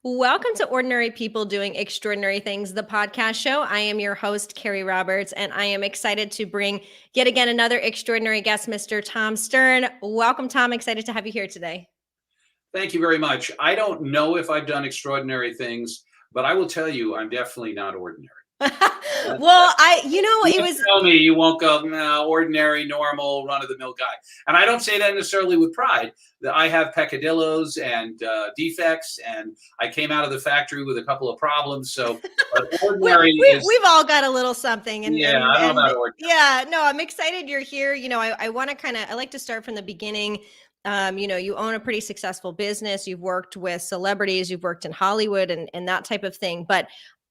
Welcome to Ordinary People Doing Extraordinary Things, the podcast show. I am your host, Carrie Roberts, and I am excited to bring yet again another extraordinary guest, Mr. Tom Stern. Welcome, Tom. Excited to have you here today. Thank you very much. I don't know if I've done extraordinary things, but I will tell you, I'm definitely not ordinary. Well, it was. Tell me you won't go, no, ordinary, normal, run-of-the-mill guy. And I don't say that necessarily with pride. That I have peccadillos and defects, and I came out of the factory with a couple of problems. So ordinary we've all got a little something. I don't know about ordinary. Yeah, no, I'm excited you're here. I want to I like to start from the beginning. You own a pretty successful business. You've worked with celebrities, you've worked in Hollywood and that type of thing. But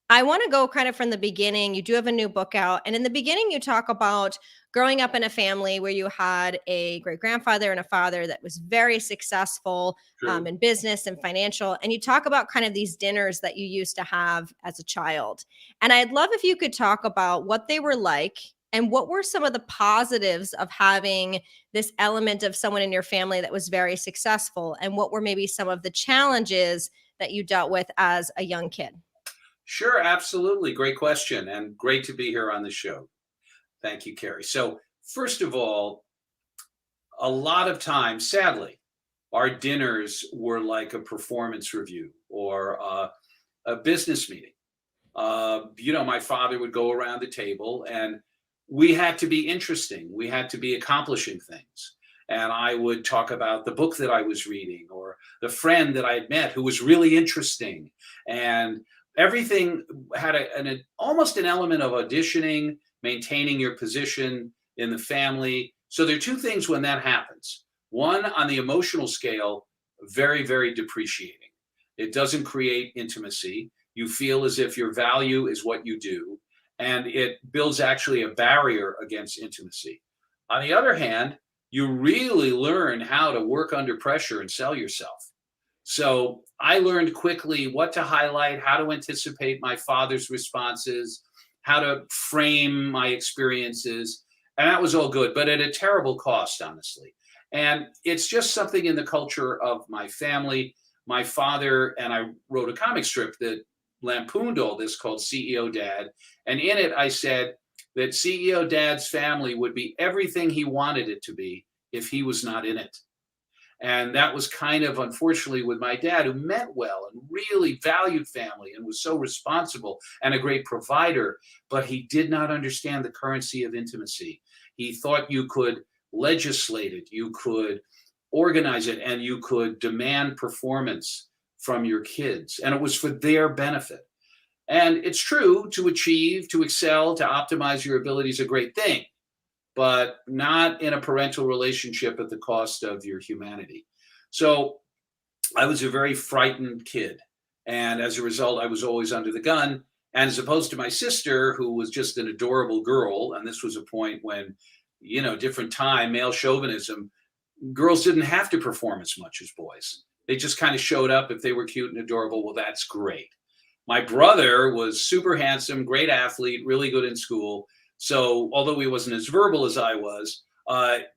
I want to go kind of from the beginning. You do have a new book out. And in the beginning, you talk about growing up in a family where you had a great grandfather and a father that was very successful in business and financial. And you talk about kind of these dinners that you used to have as a child. And I'd love if you could talk about what they were like and what were some of the positives of having this element of someone in your family that was very successful, and what were maybe some of the challenges that you dealt with as a young kid? Sure, absolutely. Great question, and great to be here on the show. Thank you, Carrie. So, first of all, a lot of times, sadly, our dinners were like a performance review or a business meeting. My father would go around the table, and we had to be interesting. We had to be accomplishing things. And I would talk about the book that I was reading or the friend that I had met who was really interesting. And everything had almost an element of auditioning, maintaining your position in the family. So there are two things when that happens. One, on the emotional scale, very, very depreciating. It doesn't create intimacy. You feel as if your value is what you do, and it builds actually a barrier against intimacy. On the other hand, you really learn how to work under pressure and sell yourself. So I learned quickly what to highlight, how to anticipate my father's responses, how to frame my experiences. And that was all good, but at a terrible cost, honestly. And it's just something in the culture of my family. My father and I wrote a comic strip that lampooned all this called CEO Dad. And in it, I said that CEO Dad's family would be everything he wanted it to be if he was not in it. And that was kind of, unfortunately, with my dad, who meant well and really valued family and was so responsible and a great provider, but he did not understand the currency of intimacy. He thought you could legislate it, you could organize it, and you could demand performance from your kids. And it was for their benefit. And it's true, to achieve, to excel, to optimize your ability is a great thing, but not in a parental relationship at the cost of your humanity. So I was a very frightened kid. And as a result, I was always under the gun. And as opposed to my sister, who was just an adorable girl, and this was a point when, different time, male chauvinism, girls didn't have to perform as much as boys. They just kind of showed up. If they were cute and adorable, well, that's great. My brother was super handsome, great athlete, really good in school. So although he wasn't as verbal as I was,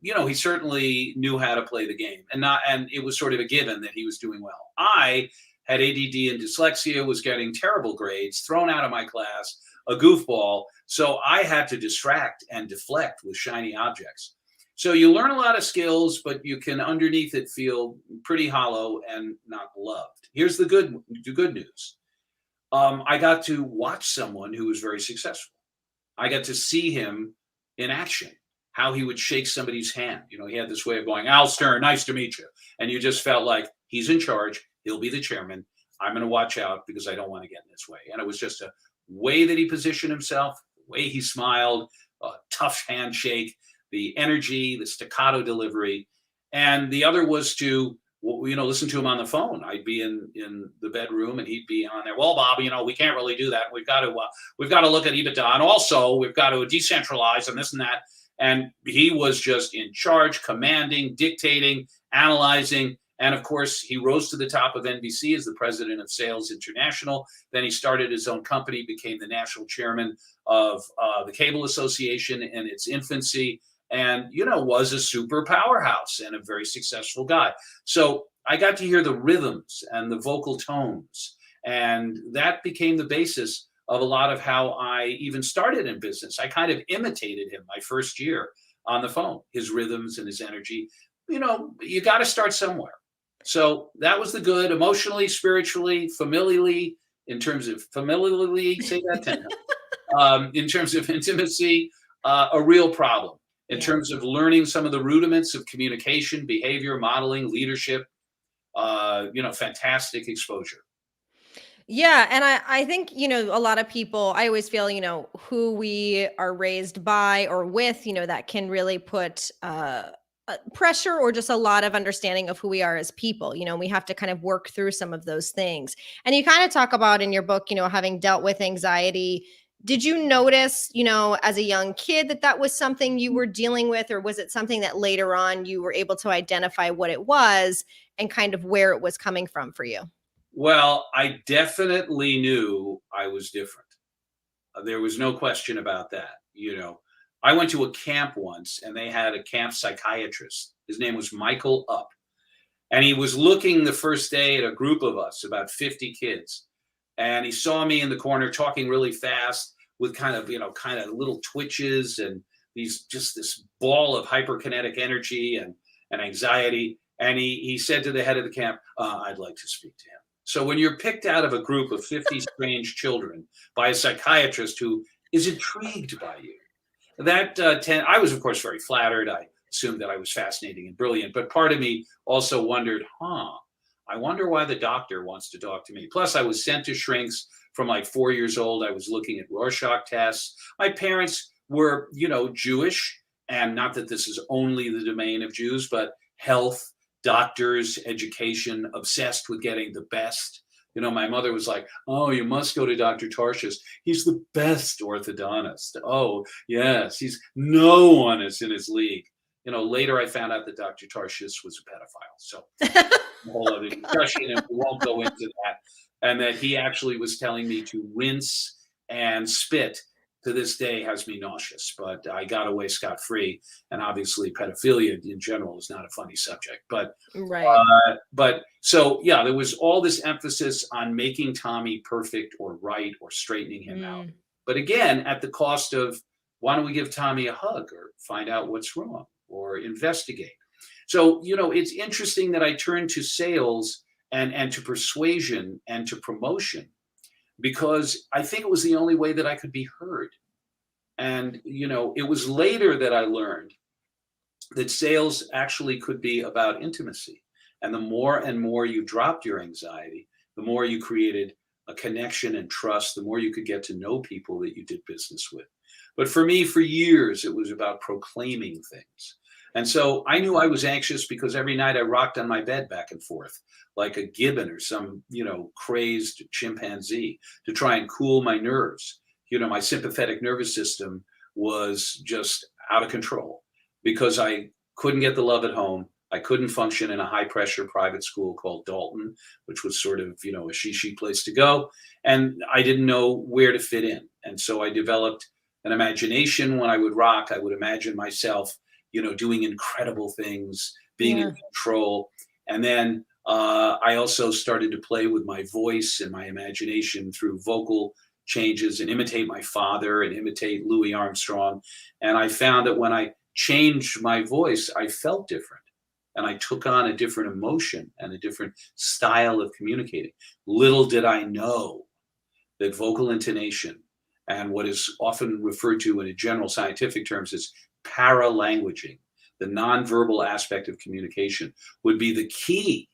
he certainly knew how to play the game, and it was sort of a given that he was doing well. I had ADD and dyslexia, was getting terrible grades, thrown out of my class, a goofball. So I had to distract and deflect with shiny objects. So you learn a lot of skills, but you can underneath it feel pretty hollow and not loved. Here's the good news. I got to watch someone who was very successful. I got to see him in action, how he would shake somebody's hand. He had this way of going, Al Stern, nice to meet you. And you just felt like he's in charge. He'll be the chairman. I'm going to watch out because I don't want to get in his way. And it was just a way that he positioned himself, the way he smiled, a tough handshake, the energy, the staccato delivery. And the other was to listen to him on the phone. I'd be in the bedroom and he'd be on there. Well, Bob, we can't really do that. We've got to look at EBITDA, and also we've got to decentralize and this and that. And he was just in charge, commanding, dictating, analyzing. And of course, he rose to the top of NBC as the president of Sales International. Then he started his own company, became the national chairman of the Cable Association in its infancy, and, was a super powerhouse and a very successful guy. So I got to hear the rhythms and the vocal tones And that became the basis of a lot of how I even started in business. I kind of imitated him my first year on the phone, his rhythms and his energy. You got to start somewhere. So that was the good, emotionally, spiritually, familially, say that 10 times. In terms of intimacy, a real problem. In Yeah. terms of learning some of the rudiments of communication, behavior, modeling, leadership, fantastic exposure. Yeah. And I think, a lot of people, I always feel, who we are raised by or with, that can really put pressure or just a lot of understanding of who we are as people. We have to kind of work through some of those things. And you kind of talk about in your book, having dealt with anxiety. Did you notice, as a young kid that was something you were dealing with, or was it something that later on you were able to identify what it was and kind of where it was coming from for you? Well, I definitely knew I was different. There was no question about that. I went to a camp once and they had a camp psychiatrist. His name was Michael Up. And he was looking the first day at a group of us, about 50 kids. And he saw me in the corner talking really fast with kind of little twitches and this ball of hyperkinetic energy and anxiety. And he said to the head of the camp, I'd like to speak to him. So when you're picked out of a group of 50 strange children by a psychiatrist who is intrigued by you, I was, of course, very flattered. I assumed that I was fascinating and brilliant, but part of me also wondered, I wonder why the doctor wants to talk to me. Plus, I was sent to shrinks from like 4 years old. I was looking at Rorschach tests. My parents were, Jewish, and not that this is only the domain of Jews, but health, doctors, education, obsessed with getting the best. My mother was like, oh, you must go to Dr. Tarshish. He's the best orthodontist. Oh, yes, no one is in his league. Later I found out that Dr. Tarshish was a pedophile. So a whole other discussion, and we won't go into that. And that he actually was telling me to rinse and spit. To this day has me nauseous, but I got away scot-free. And obviously pedophilia in general is not a funny subject. Right. But so, yeah, there was all this emphasis on making Tommy perfect or right or straightening him out. But again, at the cost of, why don't we give Tommy a hug or find out what's wrong or investigate? So, it's interesting that I turned to sales and to persuasion and to promotion, because I think it was the only way that I could be heard. And, it was later that I learned that sales actually could be about intimacy. And the more and more you dropped your anxiety, the more you created a connection and trust, the more you could get to know people that you did business with. But for me, for years, it was about proclaiming things. And so I knew I was anxious because every night I rocked on my bed back and forth like a gibbon or some, crazed chimpanzee to try and cool my nerves. My sympathetic nervous system was just out of control because I couldn't get the love at home. I couldn't function in a high pressure private school called Dalton, which was sort of, a shishi place to go. And I didn't know where to fit in. And so I developed an imagination. When I would rock, I would imagine myself, doing incredible things, being in control. And then I also started to play with my voice and my imagination through vocal changes and imitate my father and imitate Louis Armstrong. And I found that when I changed my voice, I felt different. And I took on a different emotion and a different style of communicating. Little did I know that vocal intonation and what is often referred to in a general scientific terms as paralanguaging, the nonverbal aspect of communication, would be the key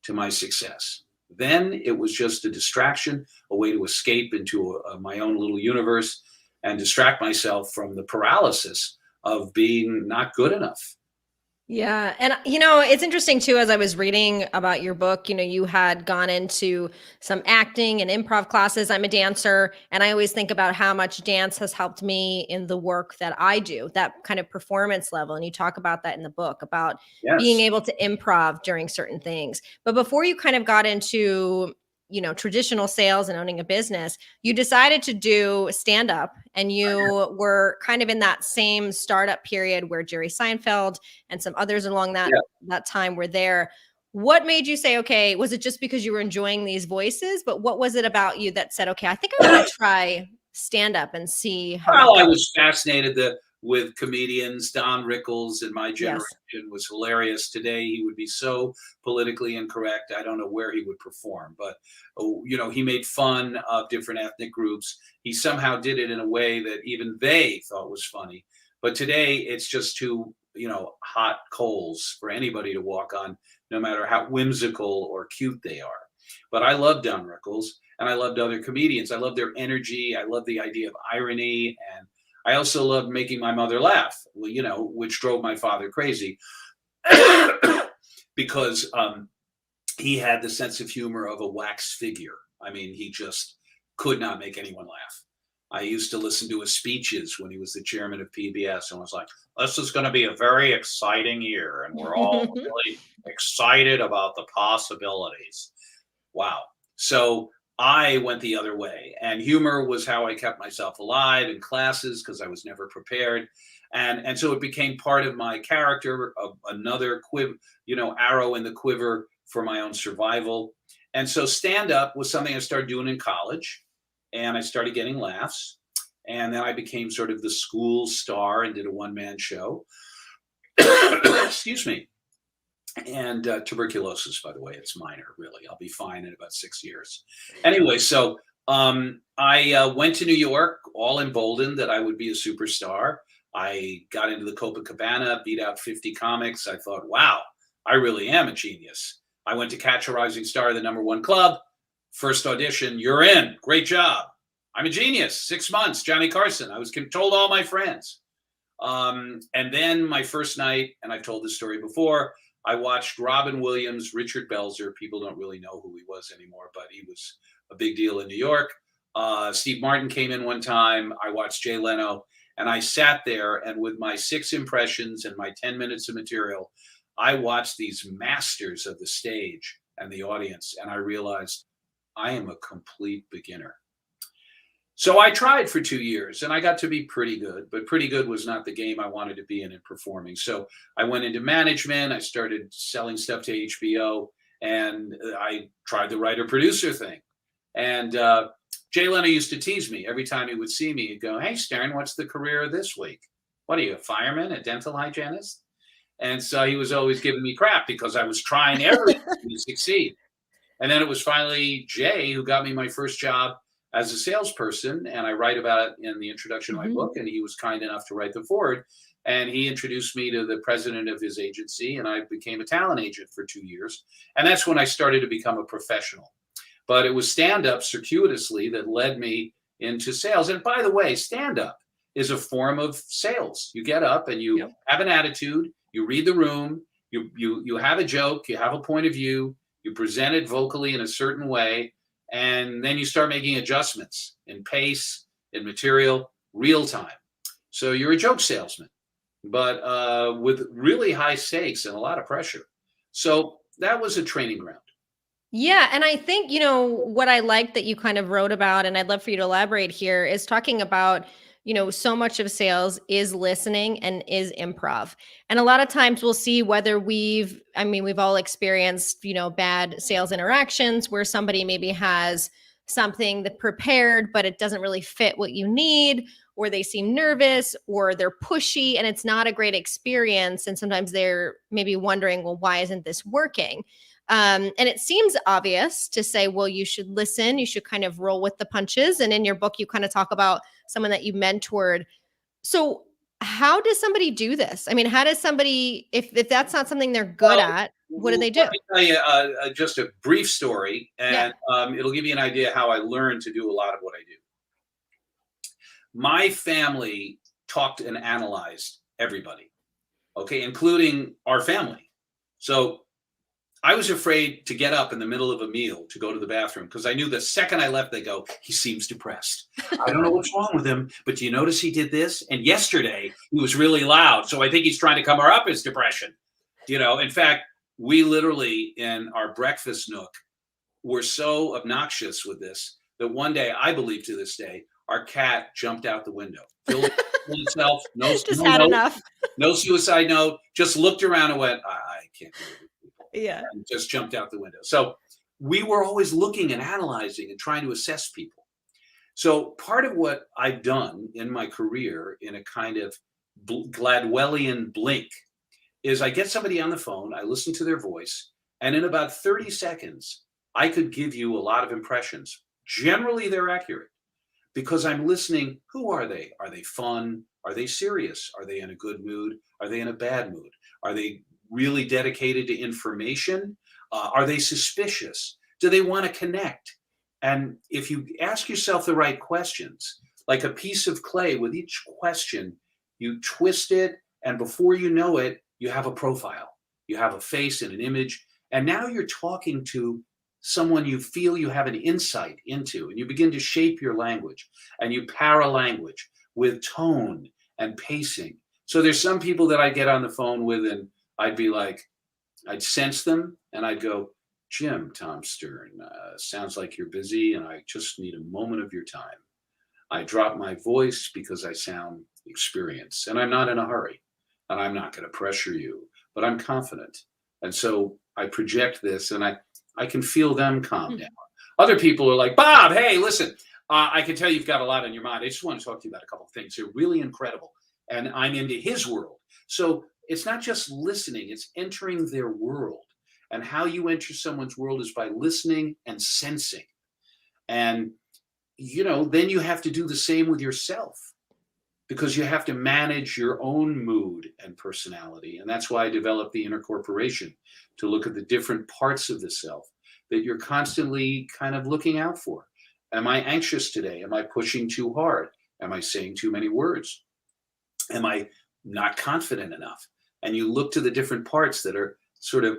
to my success. Then it was just a distraction, a way to escape into my own little universe and distract myself from the paralysis of being not good enough. Yeah. And, it's interesting too, as I was reading about your book, you had gone into some acting and improv classes. I'm a dancer, and I always think about how much dance has helped me in the work that I do, that kind of performance level. And you talk about that in the book about being able to improv during certain things. But before you kind of got into traditional sales and owning a business, you decided to do stand up, and you were kind of in that same startup period where Jerry Seinfeld and some others along that time were there. what made you say, okay, was it just because you were enjoying these voices? But what was it about you that said, okay, I think I want to try stand up and see how it Well, I goes? was fascinated with comedians. Don Rickles in my Yes. generation was hilarious. Today, he would be so politically incorrect. I don't know where he would perform, but he made fun of different ethnic groups. He somehow did it in a way that even they thought was funny. But today, it's just too hot coals for anybody to walk on, no matter how whimsical or cute they are. But I love Don Rickles. And I loved other comedians. I loved their energy. I loved the idea of irony. And I also loved making my mother laugh, which drove my father crazy because he had the sense of humor of a wax figure. I mean, he just could not make anyone laugh. I used to listen to his speeches when he was the chairman of PBS and was like, this is going to be a very exciting year. And we're all really excited about the possibilities. Wow. So I went the other way, and humor was how I kept myself alive in classes because I was never prepared. And so it became part of my character, another arrow in the quiver for my own survival. And so stand up was something I started doing in college, and I started getting laughs. And then I became sort of the school star and did a one-man show. Excuse me. And tuberculosis, by the way, it's minor, really. I'll be fine in about 6 years. Anyway, so I went to New York, all emboldened that I would be a superstar. I got into the Copacabana, beat out 50 comics. I thought, wow, I really am a genius. I went to Catch a Rising Star, the #1 club. First audition, you're in. Great job. I'm a genius. 6 months, Johnny Carson. I was told all my friends. And then my first night, and I've told this story before, I watched Robin Williams, Richard Belzer. People don't really know who he was anymore, but he was a big deal in New York. Steve Martin came in one time. I watched Jay Leno, and I sat there, and with my 6 impressions and my 10 minutes of material, I watched these masters of the stage and the audience, and I realized I am a complete beginner. So I tried for 2 years and I got to be pretty good, but pretty good was not the game I wanted to be in performing. So I went into management. I started selling stuff to HBO, and I tried the writer producer thing. And Jay Leno used to tease me every time he would see me. He'd go, "Hey, Stern, what's the career this week? What are you, a fireman, a dental hygienist?" And so he was always giving me crap because I was trying everything to succeed. And then it was finally Jay who got me my first job as a salesperson, and I write about it in the introduction of my book, and he was kind enough to write the foreword, and he introduced me to the president of his agency, and I became a talent agent for 2 years, and that's when I started to become a professional. But it was stand-up circuitously that led me into sales. And by the way, stand-up is a form of sales. You get up and you have an attitude, you read the room, you have a joke, you have a point of view, you present it vocally in a certain way, and then you start making adjustments in pace, in material, real time. So you're a joke salesman, but with really high stakes and a lot of pressure. So that was a training ground. Yeah. And I think, what I like that you kind of wrote about, and I'd love for you to elaborate here, is talking about, so much of sales is listening and is improv. And a lot of times we'll see whether we've all experienced, bad sales interactions where somebody maybe has something that prepared, but it doesn't really fit what you need, or they seem nervous, or they're pushy and it's not a great experience. And sometimes they're maybe wondering, well, why isn't this working? And it seems obvious to say, well, you should listen, you should kind of roll with the punches. And in your book, you kind of talk about someone that you mentored. So how does somebody do this? I mean, how does somebody, if that's not something they're good at, what do they do? Let me tell you just a brief story, and it'll give you an idea how I learned to do a lot of what I do. My family talked and analyzed everybody, okay, including our family. So I was afraid to get up in the middle of a meal to go to the bathroom because I knew the second I left, they go, he seems depressed. I don't know what's wrong with him, but do you notice he did this? And yesterday he was really loud. So I think he's trying to cover up his depression. In fact, we literally in our breakfast nook were so obnoxious with this that one day, I believe to this day, our cat jumped out the window, killed itself, no suicide note, just looked around and went, I can't believe it. Yeah. and just jumped out the window. So we were always looking and analyzing and trying to assess people. So part of what I've done in my career in a kind of Gladwellian blink is I get somebody on the phone, I listen to their voice, and in about 30 seconds, I could give you a lot of impressions. Generally, they're accurate because I'm listening. Who are they? Are they fun? Are they serious? Are they in a good mood? Are they in a bad mood? Are they really dedicated to information? Are they suspicious? Do they want to connect? And if you ask yourself the right questions, like a piece of clay, with each question, you twist it, and before you know it, you have a profile. You have a face and an image. And now you're talking to someone you feel you have an insight into, and you begin to shape your language, and you para-language with tone and pacing. So there's some people that I get on the phone with, and I'd be like, I'd sense them, and I'd go, Jim, Tom Stern, sounds like you're busy, and I just need a moment of your time. I drop my voice because I sound experienced, and I'm not in a hurry, and I'm not going to pressure you, but I'm confident. And so I project this, and I can feel them calm down. Other people are like, Bob, hey, listen, I can tell you've got a lot on your mind. I just want to talk to you about a couple of things. They're really incredible, and I'm into his world. So it's not just listening, it's entering their world. And how you enter someone's world is by listening and sensing. And, then you have to do the same with yourself, because you have to manage your own mood and personality. And that's why I developed the inner corporation, to look at the different parts of the self that you're constantly kind of looking out for. Am I anxious today? Am I pushing too hard? Am I saying too many words? Am I not confident enough? And you look to the different parts that are sort of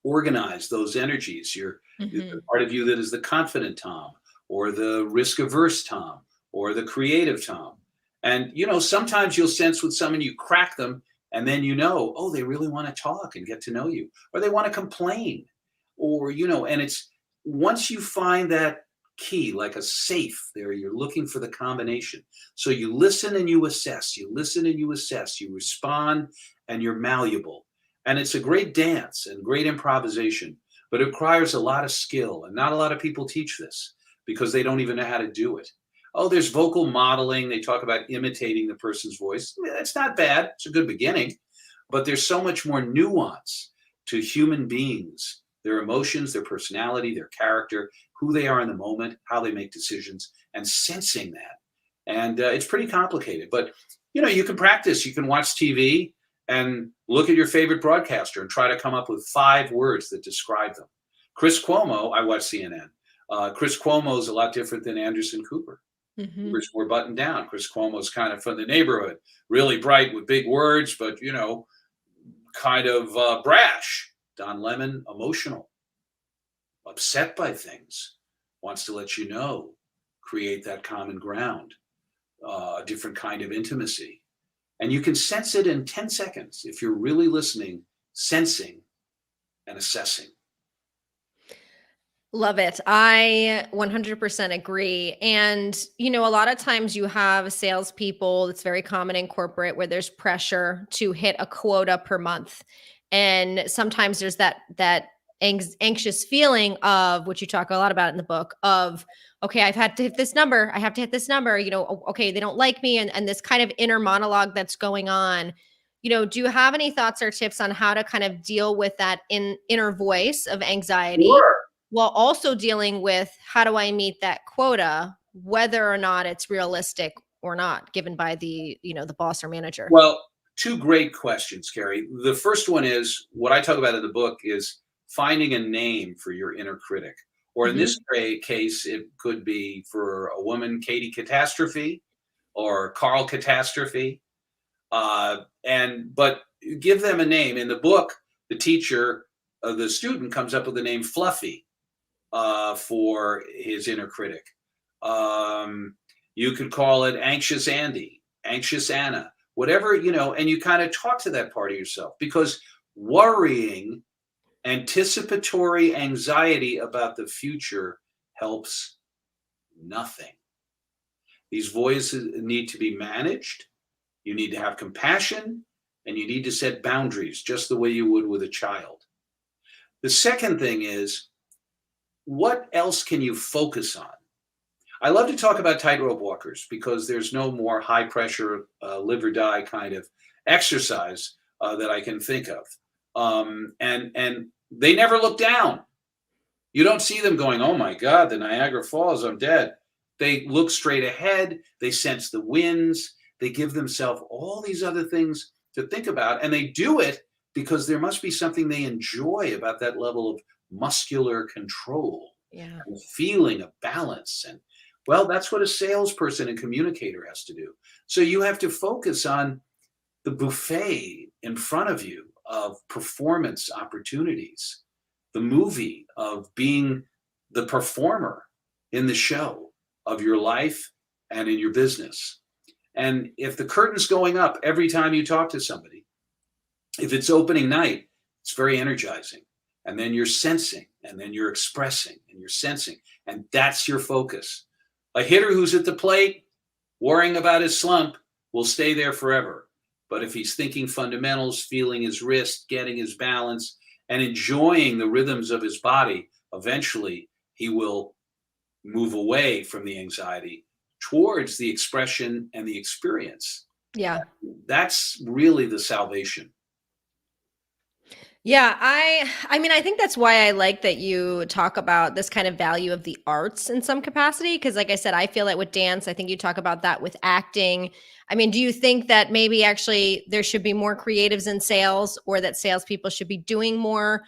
organize those energies. The part of you that is the confident Tom, or the risk averse Tom, or the creative Tom. And sometimes you'll sense with someone, you crack them, and then oh, they really want to talk and get to know you, or they want to complain, or and it's once you find that key, like a safe there, you're looking for the combination. So you listen and you assess, you listen and you assess, you respond, and you're malleable. And it's a great dance and great improvisation, but it requires a lot of skill. And not a lot of people teach this because they don't even know how to do it. Oh, there's vocal modeling. They talk about imitating the person's voice. That's not bad. It's a good beginning. But there's so much more nuance to human beings, their emotions, their personality, their character, who they are in the moment, how they make decisions, and sensing that. And it's pretty complicated. But, you can practice. You can watch TV and look at your favorite broadcaster and try to come up with 5 words that describe them. Chris Cuomo, I watch CNN. Chris Cuomo is a lot different than Anderson Cooper. Cooper's more buttoned down. Chris Cuomo's kind of from the neighborhood, really bright with big words, but, kind of brash. Don Lemon, emotional, upset by things, wants to let you know, create that common ground, a different kind of intimacy. And you can sense it in 10 seconds if you're really listening, sensing, and assessing. Love it. I 100% agree. And, a lot of times you have salespeople, it's very common in corporate, where there's pressure to hit a quota per month. And sometimes there's that anxious feeling of, which you talk a lot about in the book, of, okay, I've had to hit this number. I have to hit this number, okay, they don't like me. And this kind of inner monologue that's going on. Do you have any thoughts or tips on how to kind of deal with that inner voice of anxiety? Sure. While also dealing with, how do I meet that quota, whether or not it's realistic or not, given by the boss or manager? Well, 2 great questions, Carrie. The first one is, what I talk about in the book is finding a name for your inner critic. Or in this case, it could be, for a woman, Katie Catastrophe, or Carl Catastrophe. But give them a name. In the book, the teacher, the student comes up with the name Fluffy for his inner critic. You could call it Anxious Andy, Anxious Anna, whatever, and you kind of talk to that part of yourself, because worrying, anticipatory anxiety about the future helps nothing. These voices need to be managed. You need to have compassion, and you need to set boundaries, just the way you would with a child. The second thing is, what else can you focus on? I love to talk about tightrope walkers because there's no more high pressure, live or die kind of exercise that I can think of. And they never look down. You don't see them going, oh my God, the Niagara Falls, I'm dead. They look straight ahead. They sense the winds. They give themselves all these other things to think about. And they do it because there must be something they enjoy about that level of muscular control, Yeah. and feeling of balance. And well, that's what a salesperson and communicator has to do. So you have to focus on the buffet in front of you of performance opportunities, the movie of being the performer in the show of your life and in your business. And if the curtain's going up every time you talk to somebody, if it's opening night, it's very energizing. And then you're sensing, and then you're expressing, and you're sensing. And that's your focus. A hitter who's at the plate worrying about his slump will stay there forever. But if he's thinking fundamentals, feeling his wrist, getting his balance, and enjoying the rhythms of his body, eventually he will move away from the anxiety towards the expression and the experience. Yeah. That's really the salvation. Yeah, I mean, I think that's why I like that you talk about this kind of value of the arts in some capacity. Because like I said, I feel like with dance, I think you talk about that with acting. I mean, do you think that maybe actually there should be more creatives in sales, or that salespeople should be doing more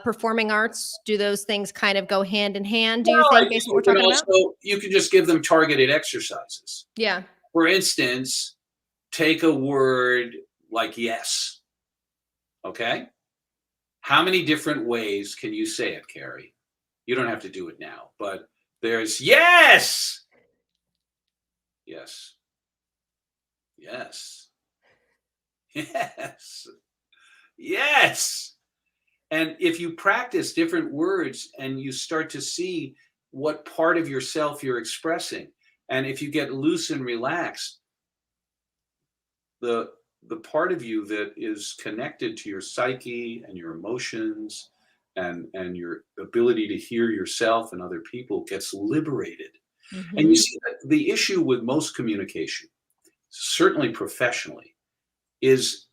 performing arts? Do those things kind of go hand in hand, do you Well, I think, think based on you what we're can talking about? also, you can just give them targeted exercises. Yeah. For instance, take a word like yes. Okay? How many different ways can you say it, Carrie? You don't have to do it now, but there's yes, yes, yes, yes, yes. And if you practice different words and you start to see what part of yourself you're expressing, and if you get loose and relaxed, the part of you that is connected to your psyche and your emotions and your ability to hear yourself and other people gets liberated. And you Hmm. see that the issue with most communication, certainly professionally, is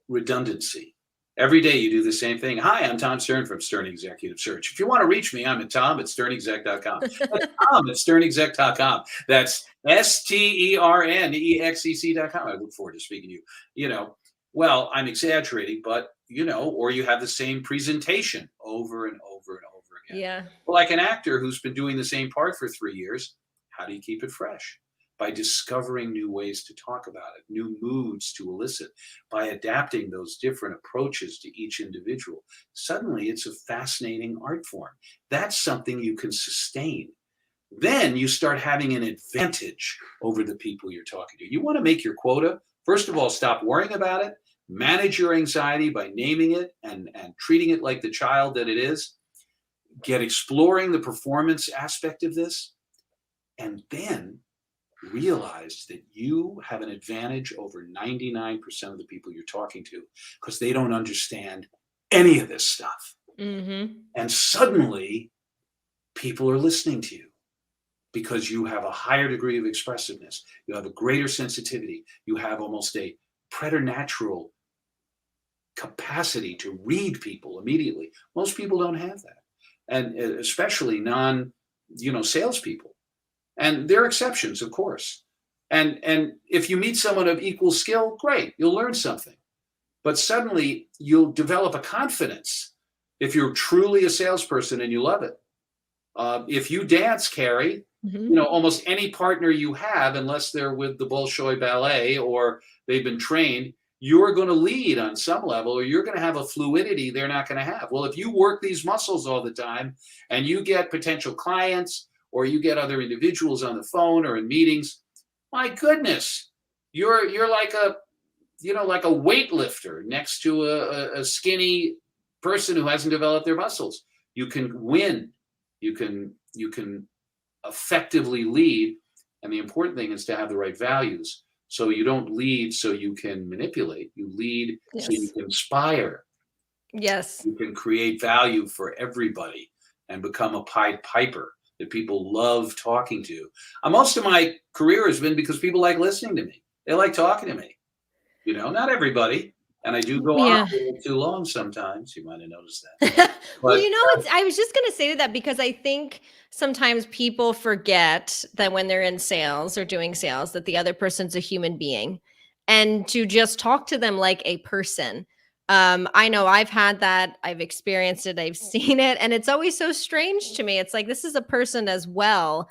redundancy. Every day you do the same thing. Hi, I'm Tom Stern from Stern Executive Search. If you want to reach me, I'm at tom@sternexec.com. That's tom@sternexec.com. That's STERNEXEC.com. I look forward to speaking to you. Well, I'm exaggerating, but or you have the same presentation over and over and over again. Yeah. Well, like an actor who's been doing the same part for 3 years, how do you keep it fresh? By discovering new ways to talk about it, new moods to elicit, by adapting those different approaches to each individual. Suddenly, it's a fascinating art form. That's something you can sustain. Then you start having an advantage over the people you're talking to. You want to make your quota. First of all, stop worrying about it. Manage your anxiety by naming it and treating it like the child that it is. Get exploring the performance aspect of this. And then realize that you have an advantage over 99% of the people you're talking to because they don't understand any of this stuff. Hmm. And suddenly people are listening to you because you have a higher degree of expressiveness. You have a greater sensitivity. You have almost a preternatural capacity to read people immediately. Most people don't have that. And especially salespeople. And there are exceptions, of course. And if you meet someone of equal skill, great, you'll learn something. But suddenly you'll develop a confidence if you're truly a salesperson and you love it. If you dance, Carrie, Hmm. almost any partner you have, unless they're with the Bolshoi Ballet or they've been trained, you're going to lead on some level, or you're going to have a fluidity they're not going to have. Well, if you work these muscles all the time and you get potential clients or you get other individuals on the phone or in meetings, my goodness, you're like a weightlifter next to a skinny person who hasn't developed their muscles. You can win. You can effectively lead. And the important thing is to have the right values. So you don't lead so you can manipulate. You lead so you Yes. can inspire. Yes. You can create value for everybody and become a Pied Piper that people love talking to. Most of my career has been because people like listening to me. They like talking to me. Not everybody, and I do go on Yeah. a little too long sometimes. You might have noticed that. Well, But it's I was just going to say that because I think sometimes people forget that when they're in sales or doing sales that the other person's a human being and to just talk to them like a person. I know I've had that, I've experienced it, I've seen it, and it's always so strange to me. It's like this is a person as well.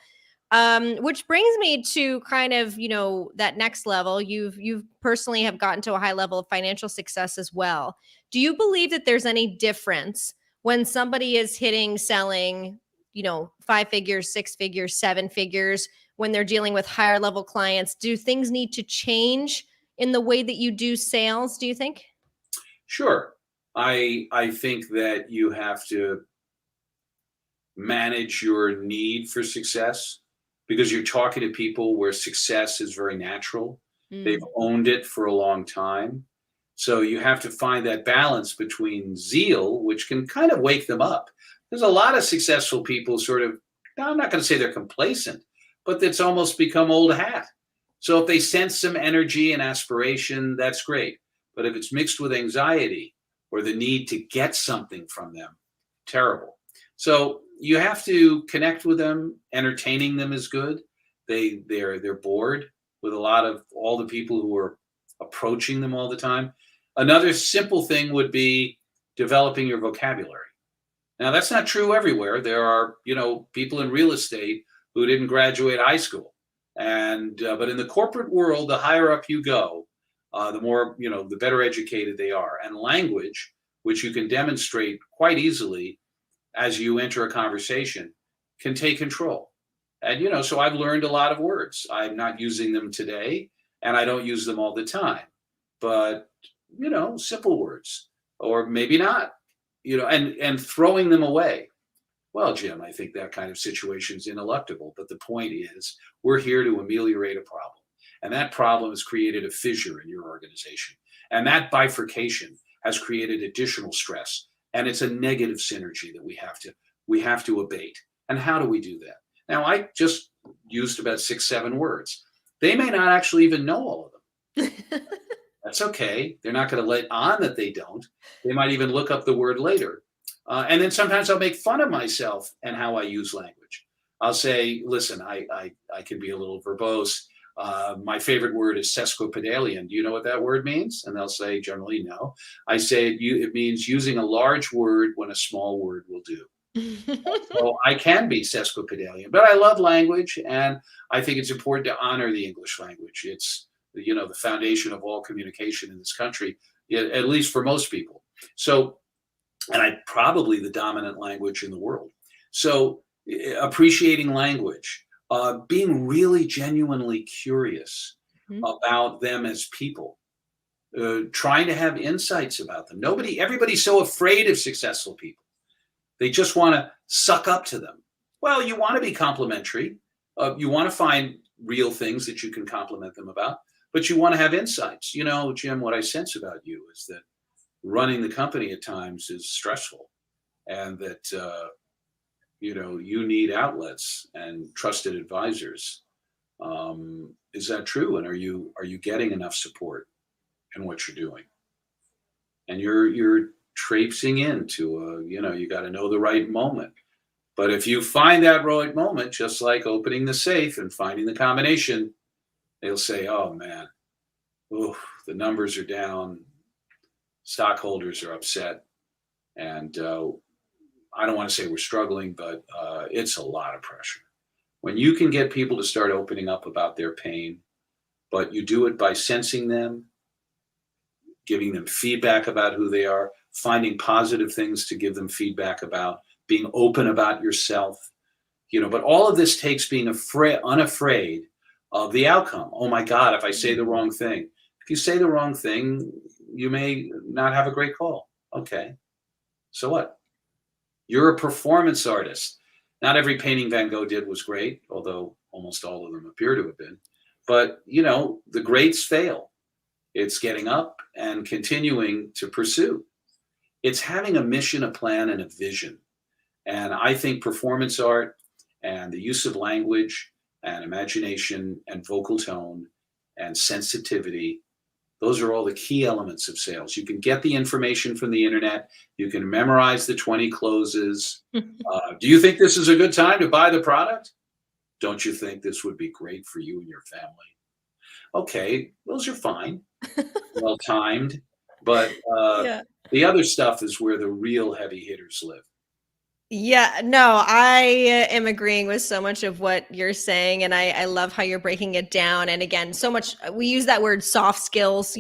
Which brings me to kind of, that next level. You've personally have gotten to a high level of financial success as well. Do you believe that there's any difference when somebody is hitting selling, 5 figures, 6 figures, 7 figures, when they're dealing with higher level clients? Do things need to change in the way that you do sales, do you think? sure, I think that you have to manage your need for success because you're talking to people where success is very natural. They've Mm. owned it for a long time. So you have to find that balance between zeal, which can kind of wake them up. There's a lot of successful people sort of, now I'm not going to say they're complacent, but that's almost become old hat. So if they sense some energy and aspiration, that's great. But if it's mixed with anxiety or the need to get something from them, terrible. So you have to connect with them. Entertaining them is good. They're bored with a lot of all the people who are approaching them all the time. Another simple thing would be developing your vocabulary. Now that's not true everywhere. There are people in real estate who didn't graduate high school, and but in the corporate world, the higher up you go, the more the better educated they are. And language, which you can demonstrate quite easily as you enter a conversation, can take control. And so I've learned a lot of words. I'm not using them today, and I don't use them all the time. But simple words, or maybe not. And throwing them away. Well, Jim, I think that kind of situation is ineluctable. But the point is, we're here to ameliorate a problem, and that problem has created a fissure in your organization, and that bifurcation has created additional stress, and it's a negative synergy that we have to abate. And how do we do that? Now, I just used about 6, 7 words. They may not actually even know all of them. That's okay. They're not going to let on that they don't. They might even look up the word later. And then sometimes I'll make fun of myself and how I use language. I'll say, listen, I can be a little verbose. My favorite word is sesquipedalian. Do you know what that word means? And they'll say, generally, no. I say it means using a large word when a small word will do. So I can be sesquipedalian, but I love language, and I think it's important to honor the English language. It's the foundation of all communication in this country, at least for most people. So, and probably the dominant language in the world. So, appreciating language, being really genuinely curious Mhm. about them as people, trying to have insights about them. Everybody's so afraid of successful people. They just want to suck up to them. Well, you want to be complimentary. You want to find real things that you can compliment them about, but you want to have insights. Jim, what I sense about you is that running the company at times is stressful, and that you need outlets and trusted advisors. Is that true? And are you getting enough support in what you're doing? And you're traipsing into you got to know the right moment. But if you find that right moment, just like opening the safe and finding the combination, they'll say, "Oh man, ooh, the numbers are down, stockholders are upset, and I don't want to say we're struggling, but it's a lot of pressure." When you can get people to start opening up about their pain, but you do it by sensing them, giving them feedback about who they are, finding positive things to give them feedback about, being open about yourself, but all of this takes being unafraid of the outcome. Oh my God, if I say the wrong thing. If you say the wrong thing, you may not have a great call. Okay. So what? You're a performance artist. Not every painting Van Gogh did was great, although almost all of them appear to have been. But, the greats fail. It's getting up and continuing to pursue. It's having a mission, a plan, and a vision. And I think performance art and the use of language and imagination and vocal tone and sensitivity, those are all the key elements of sales. You can get the information from the internet. You can memorize the 20 closes. Do you think this is a good time to buy the product? Don't you think this would be great for you and your family? Okay, those are fine, well timed. But Yeah. the other stuff is where the real heavy hitters live. Yeah, no, I am agreeing with so much of what you're saying, and I love how you're breaking it down. And again, so much we use that word soft skills,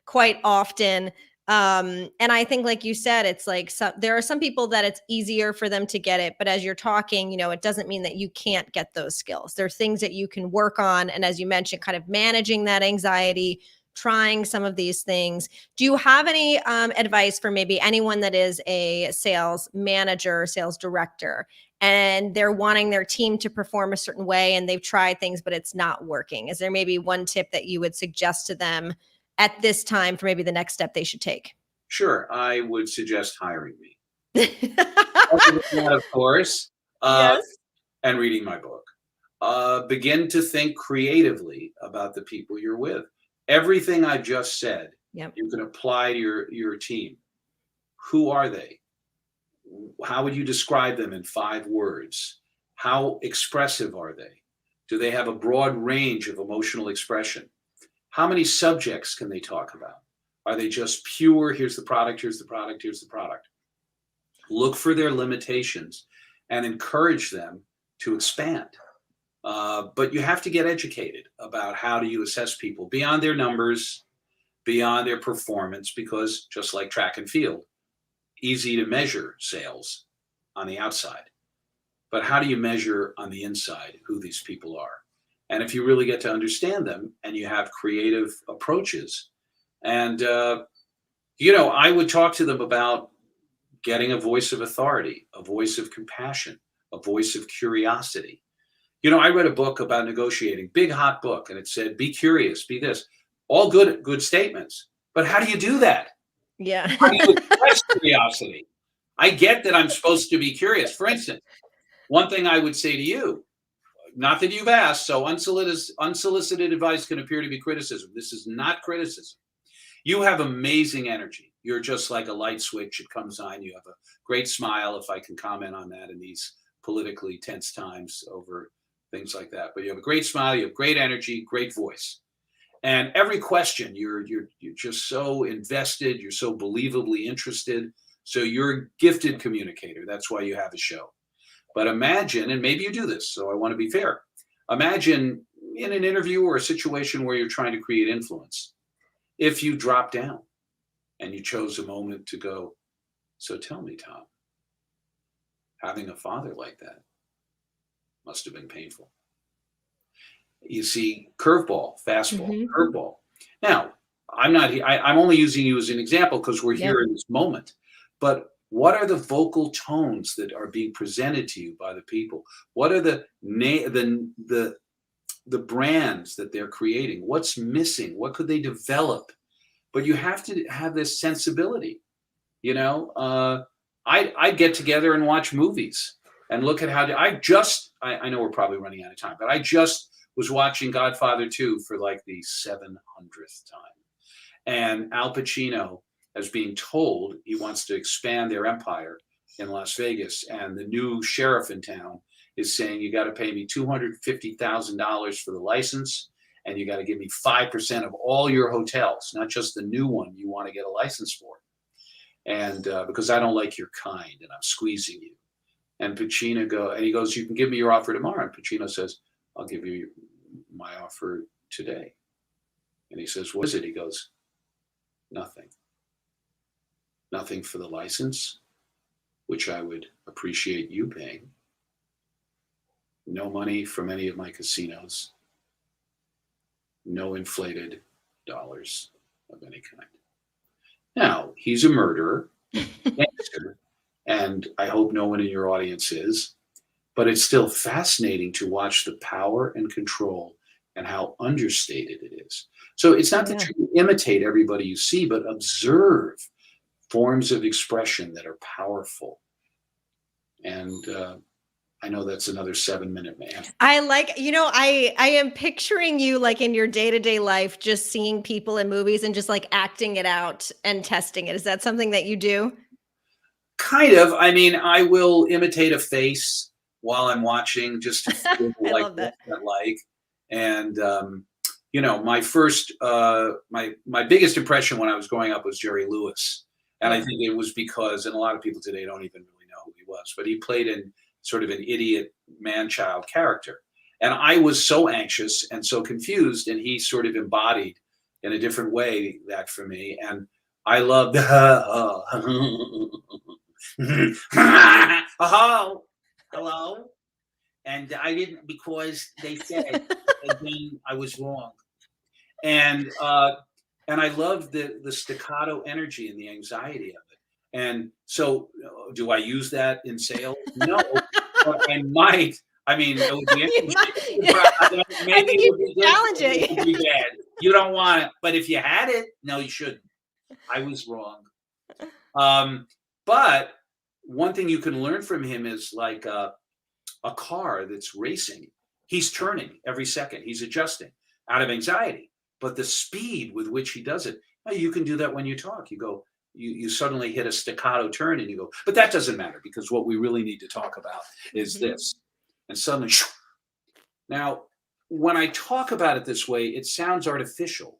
quite often. And I think, like you said, it's like there are some people that it's easier for them to get it, but as you're talking, it doesn't mean that you can't get those skills. There are things that you can work on, and as you mentioned, kind of managing that anxiety, trying some of these things. Do you have any advice for maybe anyone that is a sales manager, sales director, and they're wanting their team to perform a certain way and they've tried things, but it's not working? Is there maybe one tip that you would suggest to them at this time for maybe the next step they should take? Sure, I would suggest hiring me. Other than that, of course, Yes. and reading my book. Begin to think creatively about the people you're with. Everything I just said, Yep. you can apply to your team. Who are they? How would you describe them in 5 words? How expressive are they? Do they have a broad range of emotional expression? How many subjects can they talk about? Are they just pure, here's the product, here's the product, here's the product? Look for their limitations and encourage them to expand. But you have to get educated about how do you assess people beyond their numbers, beyond their performance, because just like track and field, easy to measure sales on the outside. But how do you measure on the inside who these people are? And if you really get to understand them and you have creative approaches, and, I would talk to them about getting a voice of authority, a voice of compassion, a voice of curiosity. I read a book about negotiating, big hot book, and it said, be curious, be this. All good statements. But how do you do that? Yeah. How do you express curiosity? I get that I'm supposed to be curious. For instance, one thing I would say to you, not that you've asked, so unsolicited advice can appear to be criticism. This is not criticism. You have amazing energy. You're just like a light switch. It comes on. You have a great smile, if I can comment on that in these politically tense times over things like that. But you have a great smile. You have great energy, great voice. And every question, you're just so invested. You're so believably interested. So you're a gifted communicator. That's why you have a show. But imagine, and maybe you do this, so I want to be fair. Imagine in an interview or a situation where you're trying to create influence, if you drop down and you chose a moment to go, so tell me, Tom, having a father like that must have been painful. You see, curveball, fastball, curveball. Now, I'm only using you as an example because we're here in this moment. But what are the vocal tones that are being presented to you by the people? What are the brands that they're creating? What's missing? What could they develop? But you have to have this sensibility. I get together and watch movies and look at how I know we're probably running out of time, but I just was watching Godfather 2 for like the 700th time. And Al Pacino is being told he wants to expand their empire in Las Vegas. And the new sheriff in town is saying, you got to pay me $250,000 for the license. And you got to give me 5% of all your hotels, not just the new one you want to get a license for. And because I don't like your kind and I'm squeezing you. And Pacino goes, you can give me your offer tomorrow. And Pacino says, I'll give you my offer today. And he says, what is it? He goes, nothing. Nothing for the license, which I would appreciate you paying. No money from any of my casinos. No inflated dollars of any kind. Now, he's a murderer, gangster, and I hope no one in your audience is, but it's still fascinating to watch the power and control and how understated it is. So it's not that you imitate everybody you see, but observe forms of expression that are powerful. And I know that's another 7-minute man. I like, I am picturing you like in your day-to-day life, just seeing people in movies and just like acting it out and testing it. Is that something that you do? Kind of. I mean, I will imitate a face while I'm watching just to feel I like love that. what's that like. And my first, my biggest impression when I was growing up was Jerry Lewis, and I think it was because, and a lot of people today don't even really know who he was, but he played in sort of an idiot man-child character, and I was so anxious and so confused, and he sort of embodied in a different way that for me, and I loved. Oh, hello. And I didn't, because they said again I was wrong. And I love the staccato energy and the anxiety of it. And so, do I use that in sales? No, but I might. I mean, it would be interesting. Maybe it would be good. Challenge It would be bad. You don't want it, but if you had it, no, you shouldn't. I was wrong. But one thing you can learn from him is like a car that's racing. He's turning every second. He's adjusting out of anxiety. But the speed with which he does it, you can do that when you talk. You go, you suddenly hit a staccato turn and you go, but that doesn't matter, because what we really need to talk about is this. And suddenly, now, when I talk about it this way, it sounds artificial.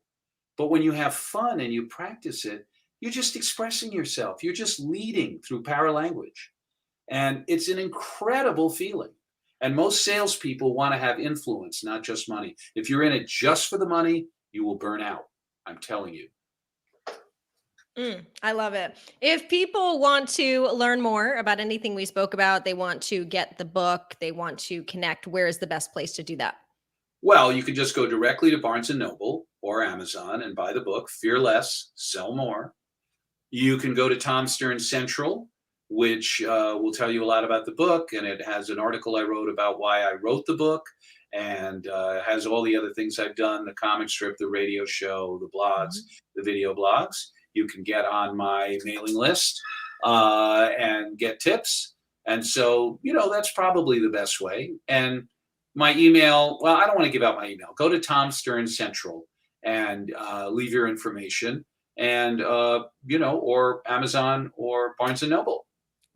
But when you have fun and you practice it, you're just expressing yourself. You're just leading through paralanguage. And it's an incredible feeling. And most salespeople want to have influence, not just money. If you're in it just for the money, you will burn out. I'm telling you. I love it. If people want to learn more about anything we spoke about, they want to get the book, they want to connect, where is the best place to do that? Well, you can just go directly to Barnes & Noble or Amazon and buy the book, Fear Less, Sell More. You can go to Tom Stern Central, which will tell you a lot about the book, and it has an article I wrote about why I wrote the book, and has all the other things I've done, the comic strip, the radio show, the blogs, the video blogs. You can get on my mailing list and get tips. And so, that's probably the best way. And my email, well, I don't want to give out my email. Go to Tom Stern Central and leave your information, and, or Amazon or Barnes & Noble.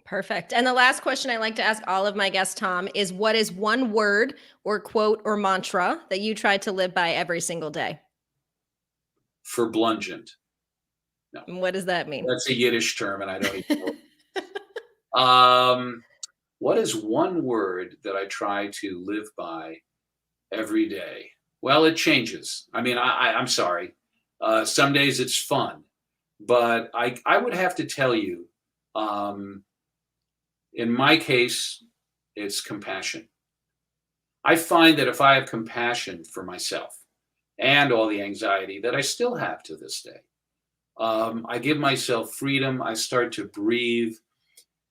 Perfect. And the last question I like to ask all of my guests, Tom, is what is one word or quote or mantra that you try to live by every single day? Verblungent. No. And what does that mean? That's a Yiddish term, and I don't even know. What is one word that I try to live by every day? Well, it changes. I mean, I'm sorry. Some days it's fun, but I would have to tell you, in my case, it's compassion. I find that if I have compassion for myself and all the anxiety that I still have to this day, I give myself freedom. I start to breathe,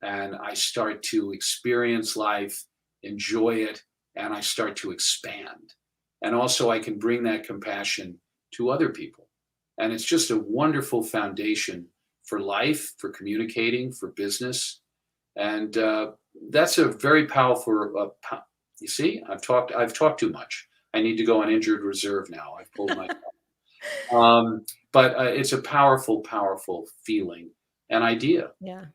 and I start to experience life, enjoy it, and I start to expand. And also I can bring that compassion to other people. And it's just a wonderful foundation for life, for communicating, for business. And that's a very powerful, you see, I've talked too much. I need to go on injured reserve now. I've pulled my but it's a powerful, powerful feeling and idea. Yeah.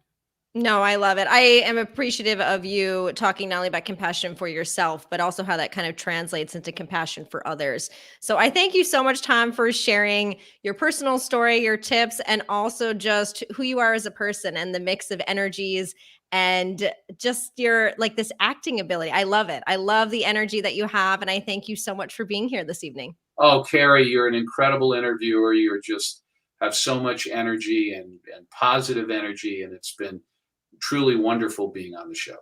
No, I love it. I am appreciative of you talking not only about compassion for yourself, but also how that kind of translates into compassion for others. So I thank you so much, Tom, for sharing your personal story, your tips, and also just who you are as a person and the mix of energies and just your like this acting ability. I love it. I love the energy that you have. And I thank you so much for being here this evening. Oh, Carrie, you're an incredible interviewer. You're just have so much energy and positive energy. And it's been truly wonderful being on the show.